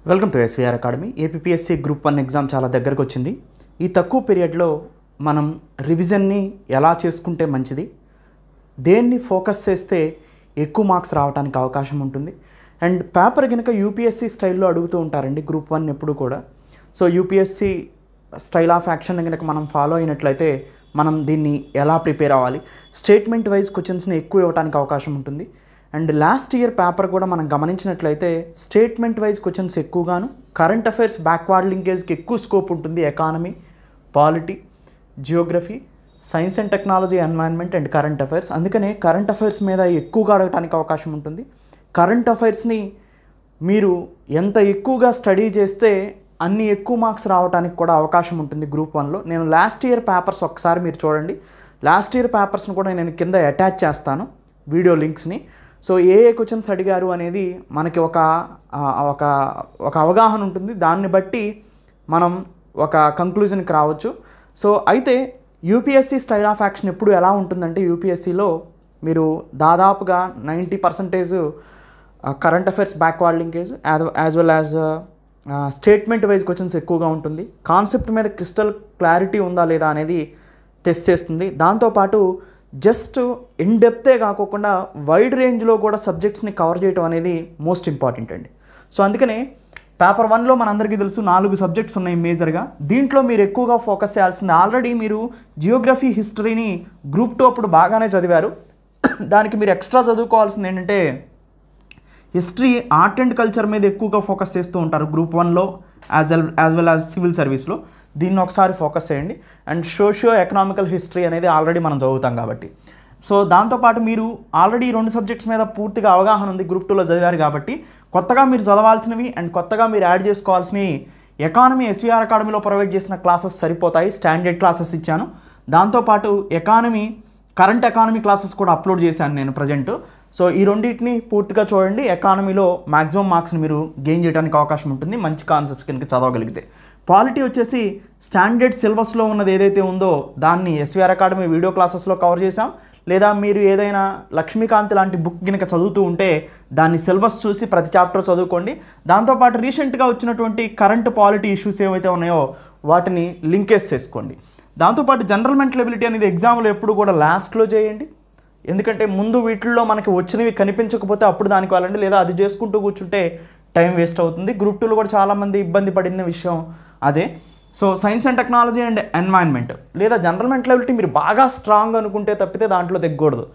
Welcome to SVR academy. APSC group 1 exam చాలా దగ్గరకు వచ్చింది. ఈ తక్కువ పీరియడ్లో మనం రివిజన్ని ఎలా చేసుకుంటే మంచిది, దేన్ని ఫోకస్ చేస్తే ఎక్కువ మార్క్స్ రావడానికి అవకాశం ఉంటుంది. అండ్ పేపర్ కనుక యూపీఎస్సీ స్టైల్లో అడుగుతూ ఉంటారండి గ్రూప్ 1 ఎప్పుడు కూడా. So UPSC style of action కనుక మనం ఫాలో అయినట్లయితే మనం దీన్ని ఎలా ప్రిపేర్ అవ్వాలి, స్టేట్మెంట్ వైజ్ క్వశ్చన్స్ని ఎక్కువ ఇవ్వడానికి అవకాశం ఉంటుంది. అండ్ లాస్ట్ ఇయర్ పేపర్ కూడా మనం గమనించినట్లయితే స్టేట్మెంట్ వైజ్ క్వశ్చన్స్ ఎక్కువగాను, కరెంట్ అఫైర్స్ బ్యాక్వర్డ్ లింకేజ్కి ఎక్కువ స్కోప్ ఉంటుంది. Economy, polity, geography, science and technology, environment and current affairs. అందుకనే కరెంట్ అఫైర్స్ మీద ఎక్కువగా అడగడానికి అవకాశం ఉంటుంది. కరెంట్ అఫైర్స్ని మీరు ఎంత ఎక్కువగా స్టడీ చేస్తే అన్ని ఎక్కువ మార్క్స్ రావడానికి కూడా అవకాశం ఉంటుంది గ్రూప్ 1లో. నేను లాస్ట్ ఇయర్ పేపర్స్ ఒకసారి మీరు చూడండి. లాస్ట్ ఇయర్ పేపర్స్ని కూడా నేను కింద అటాచ్ చేస్తాను వీడియో లింక్స్ని. సో ఏ క్వశ్చన్స్ అడిగారు అనేది మనకి ఒక అవగాహన ఉంటుంది. దాన్ని బట్టి మనం ఒక కంక్లూజన్కి రావచ్చు. సో అయితే యూపీఎస్సీ స్టైల్ ఆఫ్ యాక్షన్ ఎప్పుడు ఎలా ఉంటుందంటే, యూపీఎస్సీలో మీరు దాదాపుగా 90% current affairs backward linkage as well as statement wise questions ఎక్కువగా ఉంటుంది. కాన్సెప్ట్ మీద క్రిస్టల్ క్లారిటీ ఉందా లేదా అనేది టెస్ట్ చేస్తుంది. దాంతోపాటు జస్ట్ ఇన్ డెప్తే కాకుండా వైడ్ రేంజ్లో కూడా సబ్జెక్ట్స్ని కవర్ చేయడం అనేది మోస్ట్ ఇంపార్టెంట్ అండి. సో అందుకనే పేపర్ 1లో మనందరికీ తెలుసు 4 సబ్జెక్ట్స్ ఉన్నాయి మేజర్గా. దీంట్లో మీరు ఎక్కువగా ఫోకస్ చేయాల్సింది, ఆల్రెడీ మీరు జియోగ్రఫీ, హిస్టరీని గ్రూప్ 2 అప్పుడు బాగానే చదివారు. దానికి మీరు ఎక్స్ట్రా చదువుకోవాల్సింది ఏంటంటే హిస్టరీ, ఆర్ట్ అండ్ కల్చర్ మీద ఎక్కువగా ఫోకస్ చేస్తూ ఉంటారు గ్రూప్ 1లో యాజ్ వెల్ యాజ్ సివిల్ సర్వీస్లో. దీన్ని ఒకసారి ఫోకస్ చేయండి. అండ్ సోషియో ఎకనామికల్ హిస్టరీ అనేది ఆల్రెడీ మనం చదువుతాం కాబట్టి. సో దాంతోపాటు మీరు ఆల్రెడీ 2 సబ్జెక్ట్స్ మీద పూర్తిగా అవగాహన ఉంది, గ్రూప్ 2లో చదివారు కాబట్టి. కొత్తగా మీరు చదవాల్సినవి అండ్ కొత్తగా మీరు యాడ్ చేసుకోవాల్సినవి, ఎకానమీ ఎస్వీఆర్ అకాడమీలో ప్రొవైడ్ చేసిన క్లాసెస్ సరిపోతాయి. స్టాండర్డ్ క్లాసెస్ ఇచ్చాను. దాంతోపాటు ఎకానమీ, కరెంట్ ఎకానమీ క్లాసెస్ కూడా అప్లోడ్ చేశాను నేను ప్రజెంట్. సో ఈ రెండింటిని పూర్తిగా చూడండి. ఎకానమీలో మ్యాక్సిమం మార్క్స్ని మీరు గెయిన్ చేయడానికి అవకాశం ఉంటుంది మంచి కాన్సెప్ట్స్ కనుక చదవగలిగితే. పాలిటీ వచ్చేసి స్టాండర్డ్ సిలబస్లో ఉన్నది ఏదైతే ఉందో దాన్ని ఎస్వీఆర్ అకాడమీ వీడియో క్లాసెస్లో కవర్ చేశాం. లేదా మీరు ఏదైనా లక్ష్మీకాంత్ లాంటి బుక్ కనుక చదువుతూ ఉంటే దాన్ని సిలబస్ చూసి ప్రతి చాప్టర్ చదువుకోండి. దాంతోపాటు రీసెంట్గా వచ్చినటువంటి కరెంట్ పాలిటీ ఇష్యూస్ ఏవైతే ఉన్నాయో వాటిని లింకేజ్ చేసుకోండి. దాంతోపాటు జనరల్ మెంటల్ ఎబిలిటీ అనేది ఎగ్జామ్లో ఎప్పుడు కూడా లాస్ట్లో చేయండి. ఎందుకంటే ముందు వీటిల్లో మనకి వచ్చినవి కనిపించకపోతే అప్పుడు దానికి వెళ్ళండి, లేదా అది చేసుకుంటూ కూర్చుంటే టైం వేస్ట్ అవుతుంది. గ్రూప్ 2లో కూడా చాలామంది ఇబ్బంది పడిన విషయం అదే. So science and technology and environment లేదా జనరల్ మెంటల్ ఎబిలిటీ మీరు బాగా స్ట్రాంగ్ అనుకుంటే తప్పితే దాంట్లో తెగకూడదు.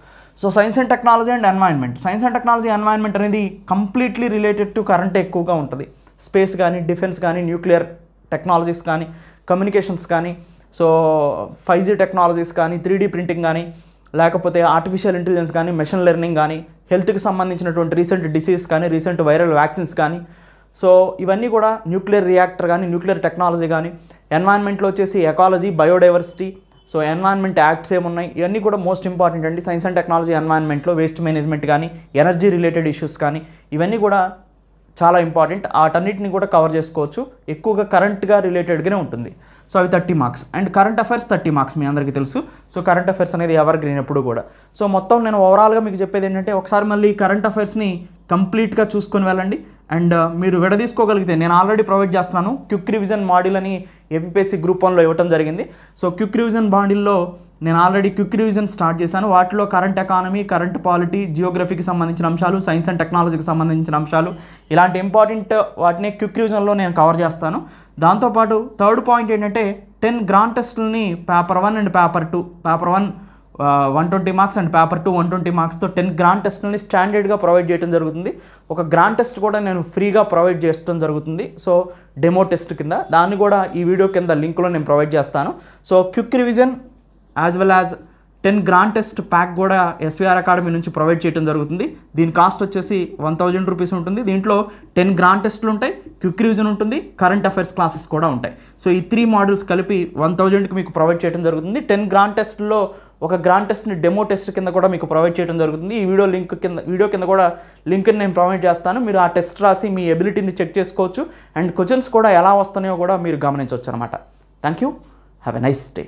So science and technology and environment, science and technology environment అనేది కంప్లీట్లీ రిలేటెడ్ టు కరెంట్ ఎక్కువగా ఉంటుంది. స్పేస్ కానీ, డిఫెన్స్ కానీ, న్యూక్లియర్ టెక్నాలజీస్ కానీ, కమ్యూనికేషన్స్ కానీ, సో 5G టెక్నాలజీస్ కానీ, 3D ప్రింటింగ్ కానీ, లేకపోతే ఆర్టిఫిషియల్ ఇంటెలిజెన్స్ కానీ, మెషిన్ లెర్నింగ్ కానీ, హెల్త్కి సంబంధించినటువంటి రీసెంట్ డిసీజ్ కానీ, రీసెంట్ వైరల్ వ్యాక్సిన్స్ కానీ, సో ఇవన్నీ కూడా న్యూక్లియర్ రియాక్టర్ కానీ, న్యూక్లియర్ టెక్నాలజీ కానీ. ఎన్వైరన్మెంట్లో వచ్చేసి ecology, biodiversity, so environment acts ఏమున్నాయి ఇవన్నీ కూడా మోస్ట్ ఇంపార్టెంట్ అండి. సైన్స్ అండ్ టెక్నాలజీ ఎన్వైరన్మెంట్లో వేస్ట్ మేనేజ్మెంట్ కానీ, ఎనర్జీ రిలేటెడ్ ఇష్యూస్ కానీ ఇవన్నీ కూడా చాలా ఇంపార్టెంట్. వాటన్నిటిని కూడా కవర్ చేసుకోవచ్చు. ఎక్కువగా కరెంట్గా రిలేటెడ్గానే ఉంటుంది. సో అవి 30 marks. And current affairs 30 marks మీ అందరికీ తెలుసు. సో కరెంట్ అఫైర్స్ అనేది ఎవర్ గ్రీన్ ఎప్పుడు కూడా. సో మొత్తం నేను ఓవరాల్గా మీకు చెప్పేది ఏంటంటే, ఒకసారి మళ్ళీ కరెంట్ అఫైర్స్ని కంప్లీట్గా చూసుకొని వెళ్ళండి. అండ్ మీరు విడదీసుకోగలిగితే నేను ఆల్రెడీ ప్రొవైడ్ చేస్తున్నాను క్విక్ రివిజన్ మాడ్యూల్ అని ఏపీఎస్సీ గ్రూప్ 1లో ఇవ్వడం జరిగింది. సో క్విక్ రివిజన్ మాడ్యూల్లో నేను ఆల్రెడీ క్విక్ రివిజన్ స్టార్ట్ చేశాను. వాటిలో కరెంట్ ఎకానమీ, కరెంట్ పాలిటీ, జియోగ్రఫీకి సంబంధించిన అంశాలు, సైన్స్ అండ్ టెక్నాలజీకి సంబంధించిన అంశాలు, ఇలాంటి ఇంపార్టెంట్ వాటిని క్విక్ రివిజన్లో నేను కవర్ చేస్తాను. దాంతోపాటు థర్డ్ పాయింట్ ఏంటంటే 10 గ్రాండ్ టెస్టులని paper 1 and paper 2, paper 1 120 marks and paper 2 120 మార్క్స్తో 10 గ్రాండ్ టెస్టులని స్టాండర్డ్గా ప్రొవైడ్ చేయడం జరుగుతుంది. ఒక గ్రాండ్ టెస్ట్ కూడా నేను ఫ్రీగా ప్రొవైడ్ చేయడం జరుగుతుంది. సో డెమో టెస్ట్ కింద, దాన్ని కూడా ఈ వీడియో కింద లింక్లో నేను ప్రొవైడ్ చేస్తాను. So quick revision as well as 10 grand test pack కూడా ఎస్వీఆర్ అకాడమీ నుంచి ప్రొవైడ్ చేయడం జరుగుతుంది. దీని కాస్ట్ వచ్చేసి 1000 రూపీస్ ఉంటుంది. దీంట్లో 10 గ్రాండ్ టెస్టులు ఉంటాయి, క్విక్ రివిజన్ ఉంటుంది, కరెంట్ అఫైర్స్ క్లాసెస్ కూడా ఉంటాయి. సో ఈ 3 మాడ్యూల్స్ కలిపి 1000కి మీకు ప్రొవైడ్ చేయడం జరుగుతుంది. 10 గ్రాండ్ టెస్ట్లో ఒక గ్రాండ్ టెస్ట్ని డెమో టెస్ట్ కింద కూడా మీకు ప్రొవైడ్ చేయడం జరుగుతుంది. ఈ వీడియో కింద కూడా లింక్ని నేను ప్రొవైడ్ చేస్తాను. మీరు ఆ టెస్ట్ రాసి మీ ఎబిలిటీని చెక్ చేసుకోవచ్చు. అండ్ క్వశ్చన్స్ కూడా ఎలా వస్తున్నాయో కూడా మీరు గమనించవచ్చు అనమాట. Thank you. Have a nice day.